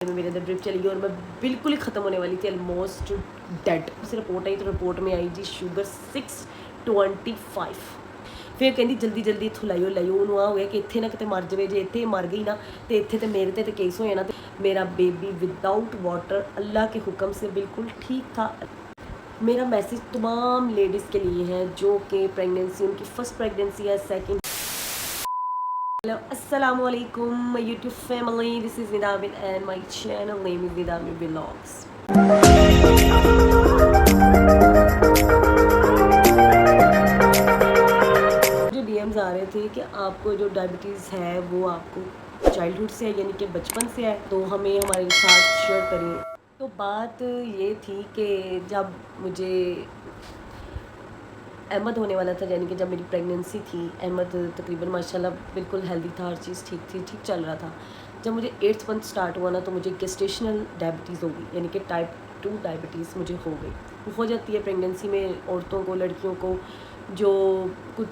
में मेरे अंदर ड्रिप चली गई और मैं बिल्कुल ही ख़त्म होने वाली थी, ऑलमोस्ट डेड। उसे रिपोर्ट आई तो रिपोर्ट में आई जी शुगर 625। फिर कहती जल्दी जल्दी इत्थों लाइयो लाइयो। उन्होंने आ हो गया कि इत्थे ना किते मर जाए, जे इत्थे मर गई ना तो इत्थे तो मेरे ते केस हो जाना। मेरा बेबी विदाउट वाटर अल्लाह के हुक्म से बिल्कुल ठीक था। मेरा मैसेज तमाम लेडीज़ के लिए है जो कि प्रेगनेंसी, उनकी फ़र्स्ट प्रेगनेंसी है, second. Hello, assalamu alaikum, my YouTube family. This is Nidamin and my channel name is Nidamin Vlogs. जो DMs आ रहे थे कि आपको जो डायबिटीज़ है वो आपको चाइल्डहुड से है, यानी कि बचपन से है, तो हमें हमारे साथ शेयर करिए। तो बात ये थी कि जब मुझे अहमद होने वाला था, यानी कि जब मेरी प्रेगनेंसी थी, अहमद तकरीबन माशाल्लाह बिल्कुल हेल्दी था, हर चीज़ ठीक थी, ठीक चल रहा था। जब मुझे 8th मंथ स्टार्ट हुआ ना तो मुझे गेस्टेशनल डायबिटीज़ हो गई, यानी कि टाइप 2 डायबिटीज़ मुझे हो गई। वो हो जाती है प्रेगनेंसी में औरतों को, लड़कियों को, जो कुछ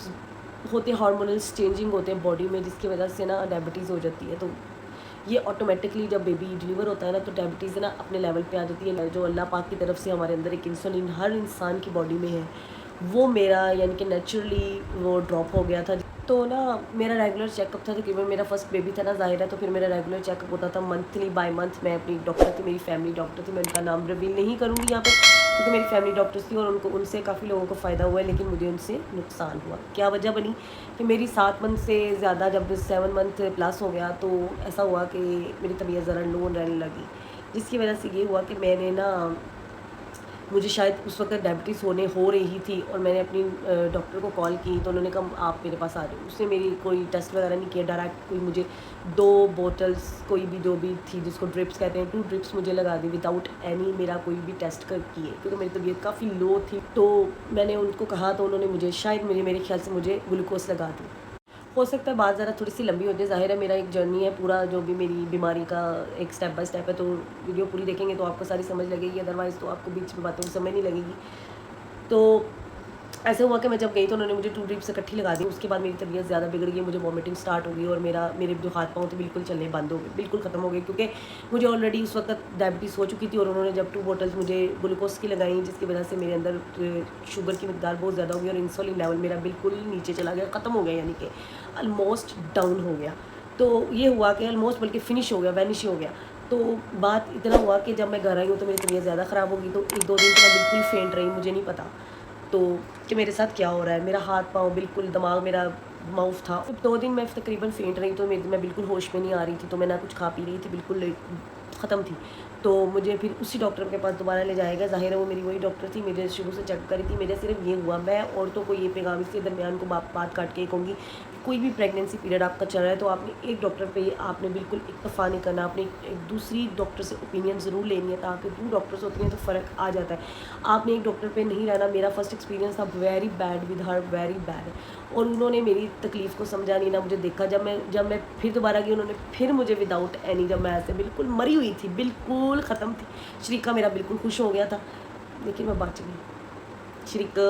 होते हार्मोनल्स चेंजिंग होते हैं बॉडी में, जिसकी वजह से ना डायबिटीज़ हो जाती है। तो ये ऑटोमेटिकली जब बेबी डिलीवर होता है ना तो डायबिटीज़ ना अपने लेवल पे आ जाती है। जो अल्लाह पाक की तरफ से हमारे अंदर एक इंसुलिन हर इंसान की बॉडी में है, वो मेरा यानी कि नेचुरली वो ड्रॉप हो गया था। तो ना मेरा रेगुलर चेकअप था, तकरीबन मेरा फर्स्ट बेबी था ना ज़ाहिर है, तो फिर मेरा रेगुलर चेकअप होता था मंथली बाय मंथ। मैं अपनी डॉक्टर थी, मेरी फैमिली डॉक्टर थी, मैं उनका नाम रिवील नहीं करूँगी यहाँ पे क्योंकि मेरी फैमिली डॉक्टर्स थी और उनसे काफ़ी लोगों को फ़ायदा हुआ है, लेकिन मुझे उनसे नुकसान हुआ। क्या वजह बनी कि मेरी 7 मंथ से ज़्यादा जब 7 मंथ प्लस हो गया तो ऐसा हुआ कि मेरी तबीयत ज़रा लो रहने लगी, जिसकी वजह से ये हुआ कि मैंने ना, मुझे शायद उस वक्त डायबिटीज़ हो रही थी और मैंने अपनी डॉक्टर को कॉल की तो उन्होंने कहा आप मेरे पास आ जाओ। उसने मेरी कोई टेस्ट वगैरह नहीं किया, डायरेक्ट कोई मुझे 2 बोतल्स कोई भी जो भी थी जिसको ड्रिप्स कहते हैं 2 ड्रिप्स मुझे लगा दी विदाउट एनी मेरा कोई भी टेस्ट कर किए, क्योंकि मेरी तबीयत काफ़ी लो थी। तो मैंने उनको कहा तो उन्होंने मुझे शायद मेरे ख्याल से मुझे ग्लूकोज लगा दी। हो सकता है बात ज़रा थोड़ी सी लंबी हो जाए, ज़ाहिर है मेरा एक जर्नी है पूरा, जो भी मेरी बीमारी का एक स्टेप बाय स्टेप है, तो वीडियो पूरी देखेंगे तो आपको सारी समझ लगेगी, अदरवाइज़ तो आपको बीच में बातों की समझ नहीं लगेगी। तो ऐसा हुआ कि मैं जब गई तो उन्होंने मुझे 2 ड्रिप्स इकट्ठी लगा दी। उसके बाद मेरी तबीयत ज़्यादा बिगड़ गई, मुझे वॉमिटिंग स्टार्ट हो गई और मेरे जो हाथ पाँव थे बिल्कुल चलने बंद हो गए, बिल्कुल ख़त्म हो गए, क्योंकि मुझे ऑलरेडी उस वक्त डायबिटीज़ हो चुकी थी और उन्होंने जब 2 बोतल्स मुझे ग्लूकोज की लगाई, जिसकी वजह से मेरे अंदर शुगर की मकदार बहुत ज़्यादा हो गई और इंसुलिन लेवल मेरा बिल्कुल नीचे चला गया, ख़त्म हो गया, यानी कि ऑलमोस्ट डाउन हो गया। तो ये हुआ कि ऑलमोस्ट बल्कि फिनिश हो गया, वैनिश हो गया। तो बात इतना हुआ कि जब मैं घर आई हूँ तो मेरी तबीयत ज़्यादा ख़राब हो गई, तो 1-2 दिन तो मैं बिल्कुल फेंट रही, मुझे नहीं पता तो कि मेरे साथ क्या हो रहा है। मेरा हाथ पाँव बिल्कुल, दिमाग मेरा माउथ था। 2 दिन मैं तकरीबन फेंट रही, तो मैं बिल्कुल होश में नहीं आ रही थी, तो मैं ना कुछ खा पी रही थी, बिल्कुल ख़त्म थी। तो मुझे फिर उसी डॉक्टर के पास दोबारा ले जाएगा, ज़ाहिर है वो मेरी वही डॉक्टर थी, मेरे शुरू से चेक करी थी। मेरे सिर्फ ये हुआ, मैं औरतों को ये पैगाम इसके दरमियान को बात काट के कहूँगी, कोई भी प्रेगनेंसी पीरियड आपका चल रहा है तो आपने एक डॉक्टर पे आपने बिल्कुल इत्तफा नहीं करना, आपने एक दूसरी डॉक्टर से ओपिनियन ज़रूर लेनी है, ताकि 2 डॉक्टर्स होती हैं तो फ़र्क आ जाता है। आपने एक डॉक्टर पे नहीं रहना। मेरा फर्स्ट एक्सपीरियंस था very bad with her, very bad, और उन्होंने मेरी तकलीफ़ को समझा नहीं ना मुझे देखा। जब मैं फिर दोबारा गई, उन्होंने फिर मुझे विदाउट एनी, जब मैं ऐसे बिल्कुल मरी हुई थी, बिल्कुल ख़त्म थी, शरीका मेरा बिल्कुल खुश हो गया था, लेकिन मैं बच गई। शरीका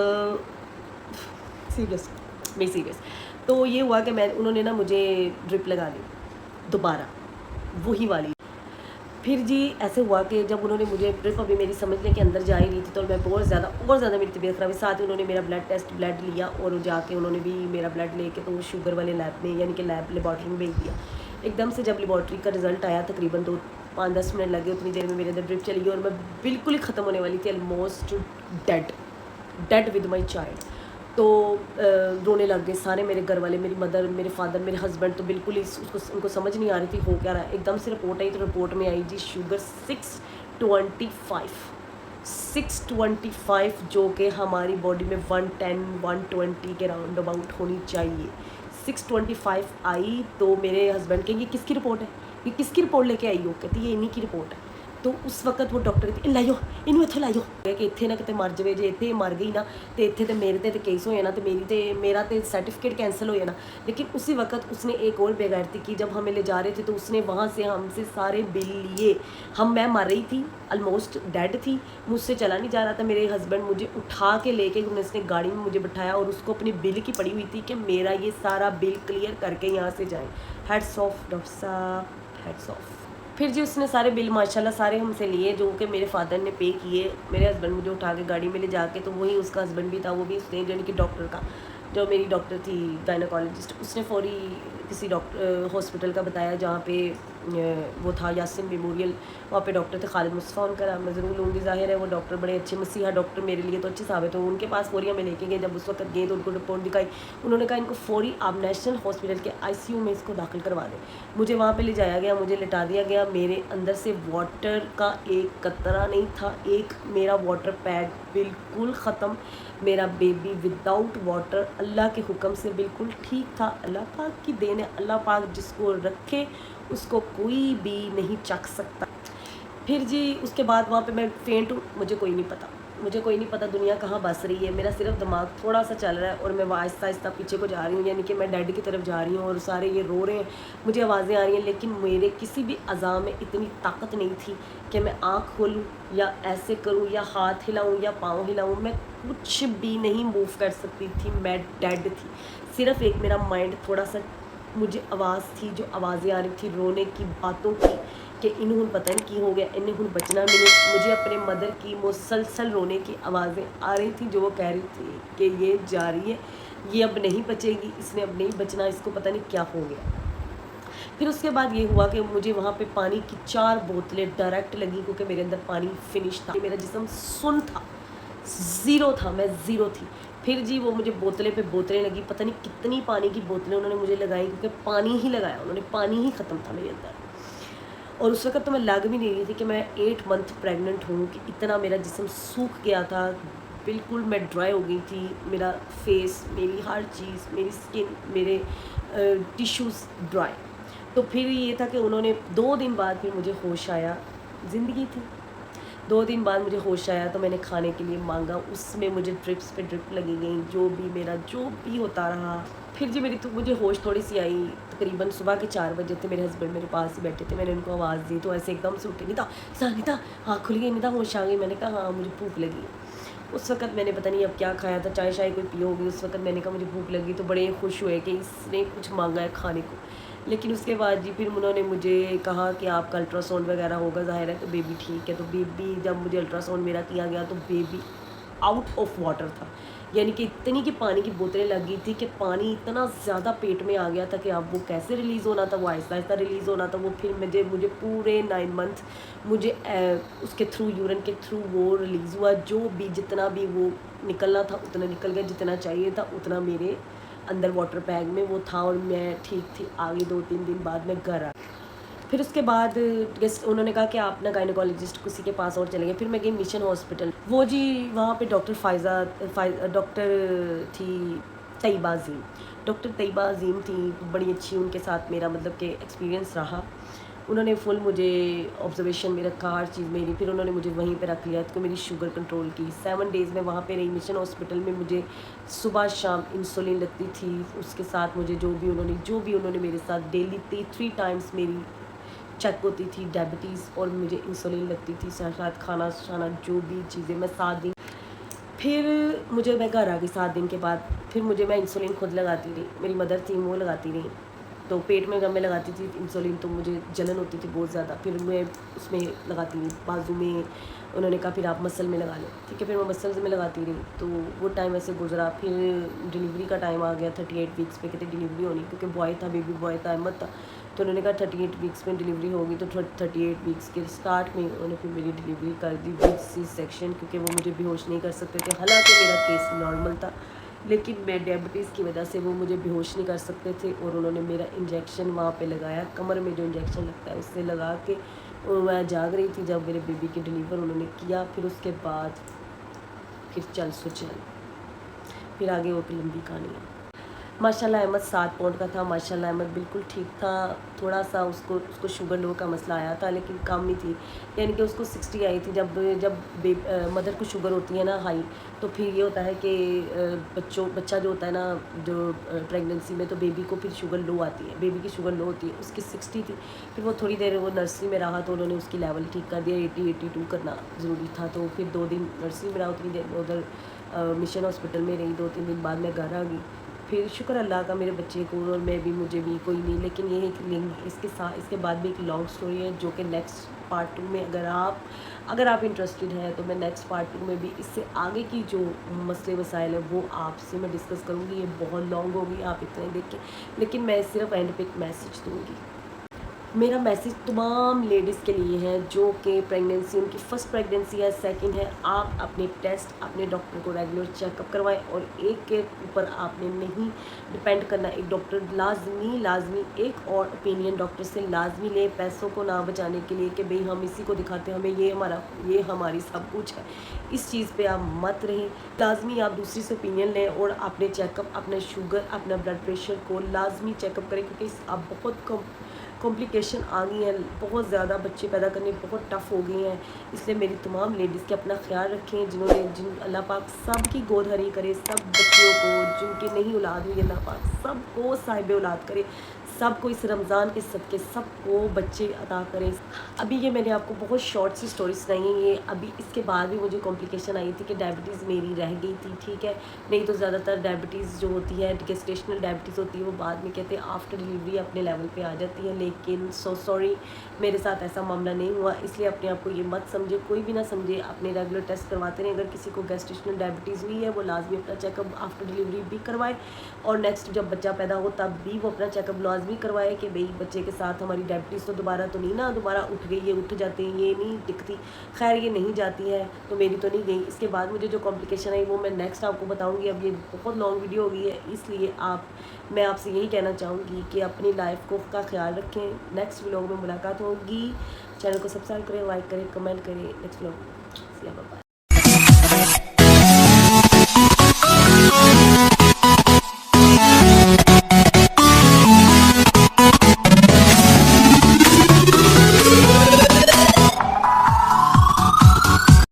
सीरियस, मैं सीरियस। तो ये हुआ कि उन्होंने ना मुझे ड्रिप लगा दी दोबारा, वही वाली। फिर जी ऐसे हुआ कि जब उन्होंने मुझे ड्रिप, अभी मेरी समझने के अंदर जा ही रही थी, तो मैं बहुत ज़्यादा मेरी तबीयत ख़राब है। साथ ही उन्होंने मेरा ब्लड लिया और जाके उन्होंने भी मेरा ब्लड लेके तो शुगर वाले लैब में, यानी कि लेबॉर्ट्री में भेज दिया। एकदम से जब लेबॉर्ट्री का रिज़ल्ट आया, तकरीबन 5-10 मिनट लगे, उतनी देर में मेरे अंदर ड्रिप चली गई और मैं बिल्कुल ही ख़त्म होने वाली थी, almost dead with my child. तो रोने लग गए सारे मेरे घर वाले, मेरी मदर, मेरे फादर, मेरे हस्बैंड, तो बिल्कुल ही उनको समझ नहीं आ रही थी हो क्या रहा है। एकदम से रिपोर्ट आई तो रिपोर्ट में आई जी शुगर 625, जो कि हमारी बॉडी में 110-120 के राउंड अबाउट होनी चाहिए। 625 आई तो मेरे हस्बैंड कहेंगे किसकी रिपोर्ट है, ये किसकी रिपोर्ट लेके आई हो, कहती ये इन्हीं की रिपोर्ट है। तो उस वक्त वो डॉक्टर कहती लाइयो इनू इत्थों लाइयो, कि इत्थे ना किते मर जाए, जे इत्थे मर गई ना तो इत्थे तो मेरे ते केस हो जाना, तो मेरा तो सर्टिफिकेट कैंसिल हो जाना। लेकिन उसी वक्त उसने एक और बेगैरती की, जब हमें ले जा रहे थे तो उसने वहाँ से हमसे सारे बिल लिए। मैं मर रही थी, ऑलमोस्ट डेड थी, मुझसे चला नहीं जा रहा था। मेरे हस्बैंड मुझे उठा के लेके उसने गाड़ी में मुझे बिठाया और उसको अपनी बिल की पड़ी हुई थी कि मेरा ये सारा बिल क्लियर करके यहाँ से जाएँ। हेड्स ऑफ डॉक्टर साहब, हेड्स ऑफ। फिर जी उसने सारे बिल माशाल्लाह सारे हमसे लिए, जो कि मेरे फादर ने पे किए। मेरे हस्बैंड मुझे उठा के गाड़ी में ले जाके, तो वही उसका हस्बैंड भी था, वो भी उसने यानी कि डॉक्टर का, जो मेरी डॉक्टर थी गायनाकोलॉजिस्ट, उसने फौरी किसी डॉक्टर हॉस्पिटल का बताया जहाँ पे वो था यासिन मेमोरियल, वहाँ पे डॉक्टर थे खालिद मुस्तफ़ा, उनका नाम मैं ज़रूर लूँगी। ज़ाहिर है वो डॉक्टर बड़े अच्छे मसीहा डॉक्टर मेरे लिए तो अच्छे साबित हो। उनके पास फौरी हमें लेके गए। जब उस वक्त गए तो उनको रिपोर्ट दिखाई, उन्होंने कहा इनको फौरी आप नेशनल हॉस्पिटल के ICU में इसको दाखिल करवा दें। मुझे वहाँ पे ले जाया गया, मुझे लिटा दिया गया। मेरे अंदर से वाटर का एक कतरा नहीं था, एक मेरा वाटर पैड बिल्कुल ख़त्म। मेरा बेबी विदाउट वाटर अल्लाह के हुक्म से बिल्कुल ठीक था। अल्लाह पाक की देन है, अल्लाह पाक जिसको रखे उसको कोई भी नहीं चख सकता। फिर जी उसके बाद वहाँ पे मैं फेंट हूँ, मुझे कोई नहीं पता, मुझे कोई नहीं पता दुनिया कहाँ बस रही है। मेरा सिर्फ दिमाग थोड़ा सा चल रहा है और मैं आहिस्ता आहिस्ता पीछे को जा रही हूँ, यानी कि मैं डैड की तरफ जा रही हूँ और सारे ये रो रहे हैं, मुझे आवाज़ें आ रही हैं, लेकिन मेरे किसी भी अज़ा में इतनी ताकत नहीं थी कि मैं आँख खोलूँ या ऐसे करूँ या हाथ हिलाऊँ या पाँव हिलाऊँ। मैं कुछ भी नहीं मूव कर सकती थी, मैं डेड थी। सिर्फ एक मेरा माइंड थोड़ा सा, मुझे आवाज़ थी, जो आवाज़ें आ रही थी रोने की, बातों की, कि इन्हों पता नहीं की हो गया, इन्हें हुन बचना नहीं। मुझे अपने मदर की मुसलसल रोने की आवाज़ें आ रही थी, जो वो कह रही थी कि ये जा रही है, ये अब नहीं बचेगी, इसने अब नहीं बचना, इसको पता नहीं क्या हो गया। फिर उसके बाद ये हुआ कि मुझे वहाँ पे पानी की 4 बोतलें डायरेक्ट लगी, क्योंकि मेरे अंदर पानी फिनिश था, मेरा जिस्म सुन था, ज़ीरो था, मैं ज़ीरो थी। फिर जी वो मुझे बोतलें पे बोतलें लगी, पता नहीं कितनी पानी की बोतलें उन्होंने मुझे लगाई, क्योंकि पानी ही लगाया उन्होंने, पानी ही ख़त्म था मेरे अंदर। और उस वक्त तो मैं लग भी नहीं रही थी कि मैं 8 मंथ प्रेग्नेंट हूँ, कि इतना मेरा जिस्म सूख गया था, बिल्कुल मैं ड्राई हो गई थी। मेरा फेस, मेरी हर चीज़, मेरी स्किन, मेरे टिश्यूज़ ड्राई। तो फिर ये था कि उन्होंने 2 दिन बाद फिर मुझे होश आया, ज़िंदगी थी। 2 दिन बाद मुझे होश आया तो मैंने खाने के लिए मांगा, उसमें मुझे ड्रिप्स पे ड्रिप लगी गई, जो भी मेरा जो भी होता रहा। फिर जी मेरी तो मुझे होश थोड़ी सी आई, तकरीबन सुबह के 4 बजे थे, मेरे हस्बैंड मेरे पास ही बैठे थे, मैंने उनको आवाज़ दी तो ऐसे एकदम से उठे, नीता हाँ खुल गई, नीता होश आ गई। मैंने कहा हाँ मुझे भूख लगी। उस वक्त मैंने पता नहीं अब क्या खाया था, चाय शाय कोई पी होगी। उस वक्त मैंने कहा मुझे भूख लगी, तो बड़े खुश हुए कि इसने कुछ मांगा है खाने को। लेकिन उसके बाद जी फिर उन्होंने मुझे कहा कि आपका अल्ट्रासाउंड वगैरह होगा, ज़ाहिर है तो बेबी ठीक है। तो बेबी जब मुझे अल्ट्रासाउंड मेरा किया गया तो बेबी आउट ऑफ वाटर था, यानी कि इतनी की पानी की बोतलें लगी थी कि पानी इतना ज़्यादा पेट में आ गया था कि अब वो कैसे रिलीज़ होना था, वो आहिस्ता आहिस्ता रिलीज़ होना था। वो फिर मुझे पूरे 9 मंथ मुझे उसके थ्रू, यूरिन के थ्रू वो रिलीज़ हुआ। जो भी जितना भी वो निकलना था उतना निकल गया, जितना चाहिए था उतना मेरे अंदर वाटर बैग में वो था, और मैं ठीक थी। आगे 2-3 दिन बाद मैं घर आ, फिर उसके बाद गेस्ट उन्होंने कहा कि आप ना गायनोकोलॉजिस्ट किसी के पास और चले गए। फिर मैं गई मिशन हॉस्पिटल, वो जी वहाँ पे डॉक्टर थी तैयबा अज़ीम, डॉक्टर तैयबा अज़ीम थी, बड़ी अच्छी उनके साथ मेरा मतलब कि एक्सपीरियंस रहा। उन्होंने फुल मुझे ऑब्जर्वेशन में रखा, हर चीज़ मेरी। फिर उन्होंने मुझे वहीं पे रख लिया, तो मेरी शुगर कंट्रोल की। 7 डेज़ में वहाँ पे रही मिशन हॉस्पिटल में। मुझे सुबह शाम इंसुलिन लगती थी, उसके साथ मुझे जो भी उन्होंने मेरे साथ डेली 3 टाइम्स मेरी चेक होती थी डायबिटीज़, और मुझे इंसुलिन लगती थी, साथ खाना शाना जो भी चीज़ें। मैं 7 दिन, फिर मैं घर आ गई 7 दिन के बाद। फिर मैं इंसुलिन खुद लगाती रही, मेरी मदर थी वो लगाती रही। तो पेट में जब मैं लगाती थी इंसुलिन तो मुझे जलन होती थी बहुत ज़्यादा, फिर मैं उसमें लगाती रही बाजू में। उन्होंने कहा फिर आप मसल में लगा लो, ठीक है। फिर मैं मसल्स में लगाती रही, तो वो टाइम ऐसे गुजरा। फिर डिलीवरी का टाइम आ गया, 38 वीक्स पे कहते डिलीवरी होनी, क्योंकि बॉय था, बेबी बॉय था, अहमद था। तो उन्होंने कहा 38 वीक्स में डिलीवरी होगी। तो 38 वीक्स के स्टार्ट में उन्होंने फिर मेरी डिलीवरी कर दी विद सी सेक्शन, क्योंकि वो मुझे बेहोश नहीं कर सकते थे। हालांकि मेरा केस नॉर्मल था, लेकिन मैं डायबिटीज़ की वजह से वो मुझे बेहोश नहीं कर सकते थे। और उन्होंने मेरा इंजेक्शन वहाँ पे लगाया, कमर में जो इंजेक्शन लगता है उससे लगा के, और मैं जाग रही थी जब मेरे बेबी की डिलीवर उन्होंने किया। फिर उसके बाद फिर चल, फिर आगे वो लंबी कहानी है। माशाल्लाह अहमद 7 पाउंड का था, माशाल्लाह अहमद बिल्कुल ठीक था। थोड़ा सा उसको शुगर लो का मसला आया था, लेकिन कम ही थी, यानी कि उसको 60 आई थी। जब मदर को शुगर होती है ना हाई, तो फिर ये होता है कि बच्चा जो होता है ना, जो प्रेगनेंसी में, तो बेबी को फिर शुगर लो आती है, बेबी की शुगर लो होती है। उसकी 60 थी। फिर वो थोड़ी देर वो नर्सरी में रहा, तो उन्होंने उसकी लेवल ठीक कर दिया, 80-82 करना ज़रूरी था। तो फिर 2 दिन नर्सरी में रहा, उतनी देर उधर मिशन हॉस्पिटल में रही। 2-3 दिन बाद मैं घर आ गई। फिर शुक्र अल्लाह का मेरे बच्चे को और मैं भी, मुझे भी कोई नहीं। लेकिन ये है कि इसके साथ इसके बाद भी एक लॉन्ग स्टोरी है जो कि नेक्स्ट पार्ट 2 में अगर आप इंटरेस्टेड हैं तो मैं नेक्स्ट पार्ट 2 में भी इससे आगे की जो मसले वसाइल है वो आपसे मैं डिस्कस करूँगी। ये बहुत लॉन्ग होगी, आप इतना ही देखें, लेकिन मैं सिर्फ एंड पे एक मैसेज दूँगी। मेरा मैसेज तमाम लेडीज़ के लिए है जो कि प्रेगनेंसी, उनकी फ़र्स्ट प्रेगनेंसी है, सेकंड है। आप अपने टेस्ट अपने डॉक्टर को रेगुलर चेकअप करवाएं और एक के ऊपर आपने नहीं डिपेंड करना। एक डॉक्टर लाजमी एक और ओपिनियन डॉक्टर से लाजमी लें, पैसों को ना बचाने के लिए कि भाई हम इसी को दिखाते हैं, हमें ये हमारी सब कुछ है, इस चीज़ पे आप मत रहें। लाजमी आप दूसरी से ओपिनियन लें और अपने चेकअप, अपना शुगर, अपना ब्लड प्रेशर को लाजमी चेकअप करें, क्योंकि अब बहुत कॉम्प्लिकेशन आ गई हैं, बहुत ज़्यादा बच्चे पैदा करने बहुत टफ़ हो गए हैं। इसलिए मेरी तमाम लेडीज़ के अपना ख्याल रखें, जिन अल्लाह पाक सब की गोद हरी करे, सब बच्चियों को जिनकी नहीं औलाद हुई अल्लाह पाक सबको साहिब औलाद करे, सबको इस रमज़ान के सदक़े सबको बच्चे अता करें। अभी ये मैंने आपको बहुत शॉर्ट सी स्टोरी सुनाई है। ये अभी इसके बाद भी मुझे कॉम्प्लिकेशन आई थी कि डायबिटीज़ मेरी रह गई थी, ठीक है। नहीं तो ज़्यादातर डायबिटीज़ जो होती है, गेस्टेशनल डायबिटीज़ होती है, वो बाद में कहते हैं आफ्टर डिलीवरी अपने लेवल पे आ जाती है। लेकिन सॉरी, मेरे साथ ऐसा मामला नहीं हुआ, इसलिए अपने आप को ये मत समझे, कोई भी ना समझे, अपने रेगुलर टेस्ट करवाते रहें। अगर किसी को गेस्टेशनल डायबिटीज़ हुई है वो लाजमी अपना चेकअप आफ्टर डिलीवरी भी करवाए, और नेक्स्ट जब बच्चा पैदा हो तब भी वो अपना चेकअप लाजमी करवाए कि भाई बच्चे के साथ हमारी डायबिटीज़ तो दोबारा तो नहीं ना, दोबारा उठ गई, ये उठ जाती है, ये नहीं दिखती, खैर ये नहीं जाती है, तो मेरी तो नहीं गई। इसके बाद मुझे जो कॉम्प्लिकेशन आई वो मैं नेक्स्ट आपको बताऊंगी। अब ये बहुत लॉन्ग वीडियो हो गई है, इसलिए मैं आपसे यही कहना चाहूँगी कि अपनी लाइफ को का ख्याल रखें। नेक्स्ट व्लॉग में मुलाकात होगी। चैनल को सब्सक्राइब करें, लाइक करें, कमेंट करें। Next vlog, bye.